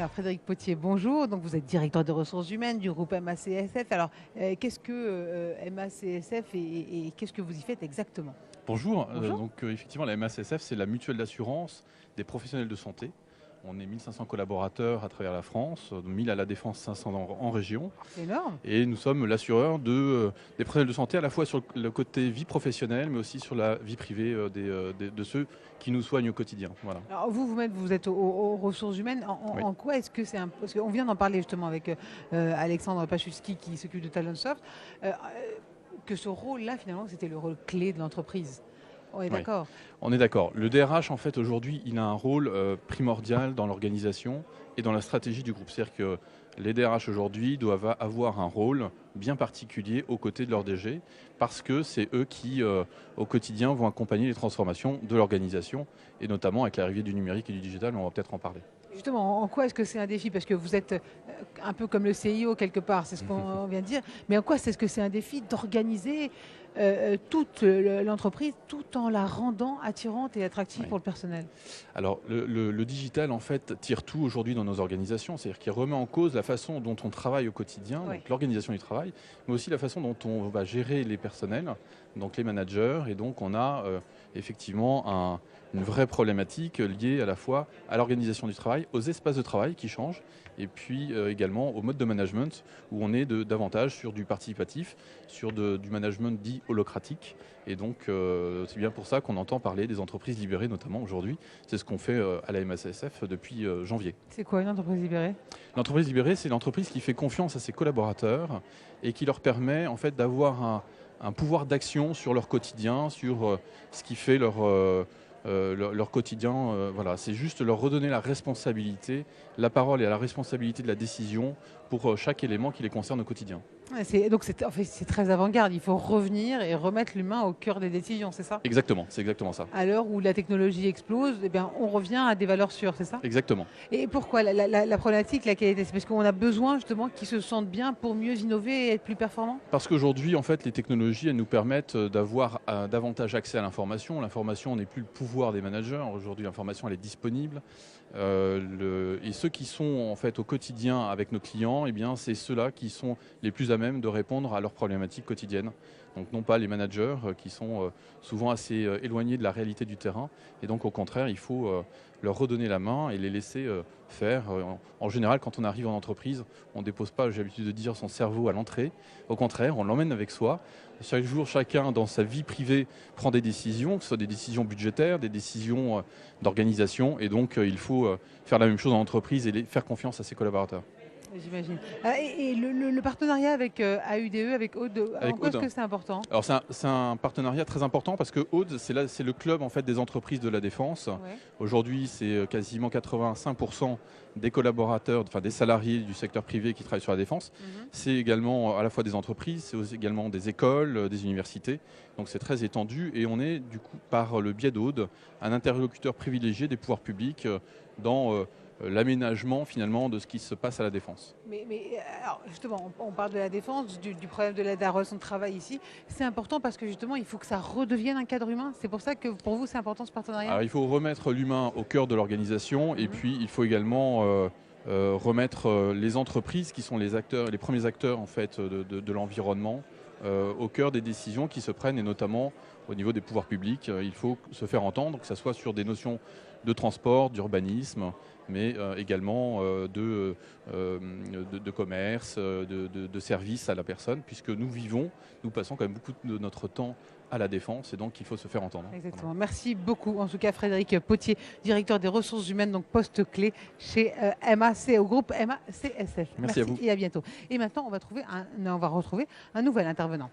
Alors Frédéric Potier, bonjour. Donc vous êtes directeur des ressources humaines du groupe MACSF. Alors qu'est-ce que MACSF et qu'est-ce que vous y faites exactement? Bonjour, Bonjour. effectivement la MACSF c'est la mutuelle d'assurance des professionnels de santé. On est 1500 collaborateurs à travers la France, 1000 à la Défense, 500 en région. C'est énorme. Et nous sommes l'assureur des professionnels de santé à la fois sur le côté vie professionnelle mais aussi sur la vie privée de ceux qui nous soignent au quotidien. Voilà. Alors vous-même, vous êtes aux ressources humaines. Oui. En quoi est-ce que c'est un... Parce qu'on vient d'en parler justement avec Alexandre Pachuski qui s'occupe de Talentsoft, que ce rôle-là, finalement, c'était le rôle clé de l'entreprise. On est Oui. d'accord. On est d'accord. Le DRH, en fait, aujourd'hui, il a un rôle primordial dans l'organisation et dans la stratégie du groupe. C'est-à-dire que les DRH aujourd'hui doivent avoir un rôle bien particulier aux côtés de leur DG parce que c'est eux qui, au quotidien, vont accompagner les transformations de l'organisation et notamment avec l'arrivée du numérique et du digital, on va peut-être en parler. Justement, en quoi est-ce que c'est un défi? Parce que vous êtes un peu comme le CIO quelque part, c'est ce qu'on vient de dire. Mais en quoi est-ce que c'est un défi d'organiser toute l'entreprise tout en la rendant attirante et attractive Oui. pour le personnel? Alors, le digital, en fait, tire tout aujourd'hui dans nos organisations. C'est-à-dire qu'il remet en cause la façon dont on travaille au quotidien, Oui. donc l'organisation du travail, mais aussi la façon dont on va gérer les personnels, donc les managers. Et donc, on a effectivement une vraie problématique liée à la fois à l'organisation du travail, aux espaces de travail qui changent, et puis également au mode de management, où on est davantage sur du participatif, sur du management dit holocratique. Et donc, c'est bien pour ça qu'on entend parler des entreprises libérées, notamment aujourd'hui. C'est ce qu'on fait à la MACSF depuis janvier. C'est quoi une entreprise libérée? L'entreprise libérée, c'est l'entreprise qui fait confiance à ses collaborateurs et qui leur permet en fait d'avoir un pouvoir d'action sur leur quotidien, sur ce qui fait leur quotidien. Voilà. C'est juste leur redonner la responsabilité, la parole et la responsabilité de la décision pour chaque élément qui les concerne au quotidien. Ouais, donc en fait, c'est très avant-garde. Il faut revenir et remettre l'humain au cœur des décisions, c'est ça? Exactement, c'est exactement ça. À l'heure où la technologie explose, eh bien, on revient à des valeurs sûres, c'est ça? Exactement. Et pourquoi la problématique, la qualité? C'est parce qu'on a besoin justement qu'ils se sentent bien pour mieux innover et être plus performants? Parce qu'aujourd'hui, en fait, les technologies, elles nous permettent d'avoir davantage accès à l'information. L'information n'est plus le pouvoir des managers. Aujourd'hui, l'information, elle est disponible. Et ceux qui sont en fait au quotidien avec nos clients, eh bien, c'est ceux-là qui sont les plus à même de répondre à leurs problématiques quotidiennes. Donc non pas les managers qui sont souvent assez éloignés de la réalité du terrain. Et donc au contraire, il faut leur redonner la main et les laisser faire. En général, quand on arrive en entreprise, on ne dépose pas, j'ai l'habitude de dire, son cerveau à l'entrée. Au contraire, on l'emmène avec soi. Chaque jour, chacun, dans sa vie privée, prend des décisions, que ce soit des décisions budgétaires, des décisions d'organisation. Et donc, il faut faire la même chose en entreprise et faire confiance à ses collaborateurs. J'imagine. Et le partenariat avec AUDE, avec Aude, en Avec quoi est-ce Aude. que c'est important? Alors c'est un partenariat très important parce que Aude, c'est le club en fait des entreprises de la défense. Ouais. Aujourd'hui, c'est quasiment 85% des collaborateurs, enfin des salariés du secteur privé qui travaillent sur la défense. Mhm. C'est également à la fois des entreprises, c'est également des écoles, des universités. Donc c'est très étendu et on est du coup par le biais d'Aude un interlocuteur privilégié des pouvoirs publics dans l'aménagement finalement de ce qui se passe à la défense. Alors, justement, on parle de la défense, du problème de la relation de travail ici. C'est important parce que justement, il faut que ça redevienne un cadre humain. C'est pour ça que pour vous, c'est important ce partenariat? Alors, il faut remettre l'humain au cœur de l'organisation et puis il faut également remettre les entreprises qui sont les premiers acteurs en fait, de l'environnement au cœur des décisions qui se prennent et notamment au niveau des pouvoirs publics. Il faut se faire entendre, que ce soit sur des notions de transport, d'urbanisme, mais également de commerce, de services à la personne, puisque nous passons quand même beaucoup de notre temps à la défense et donc il faut se faire entendre. Exactement. Voilà. Merci beaucoup. En tout cas, Frédéric Potier, directeur des ressources humaines, donc poste clé chez MAC, au groupe MACSF. Merci à vous. Et à bientôt. Et maintenant, on va retrouver un nouvel intervenant.